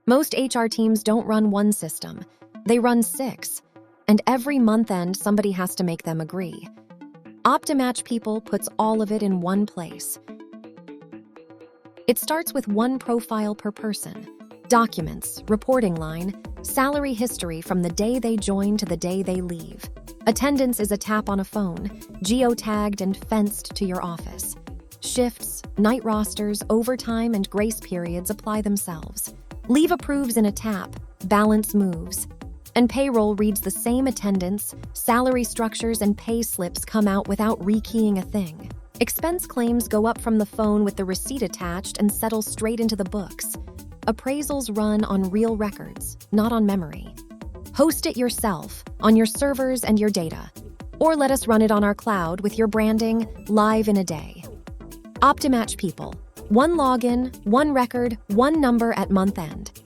Most HR teams don't run one system. They run 6. And every month end, somebody has to make them agree. Optymatch People puts all of it in one place. It starts with one profile per person. Documents, reporting line, salary history from the day they join to the day they leave. Attendance is a tap on a phone, geo-tagged and fenced to your office. Shifts, night rosters, overtime, and grace periods apply themselves. Leave approves in a tap, balance moves. And payroll reads the same attendance, salary structures, and pay slips come out without rekeying a thing. Expense claims go up from the phone with the receipt attached and settle straight into the books. Appraisals run on real records, not on memory. Host it yourself, on your servers and your data. Or let us run it on our cloud with your branding, live in a day. Optymatch People. One login, one record, one number at month end.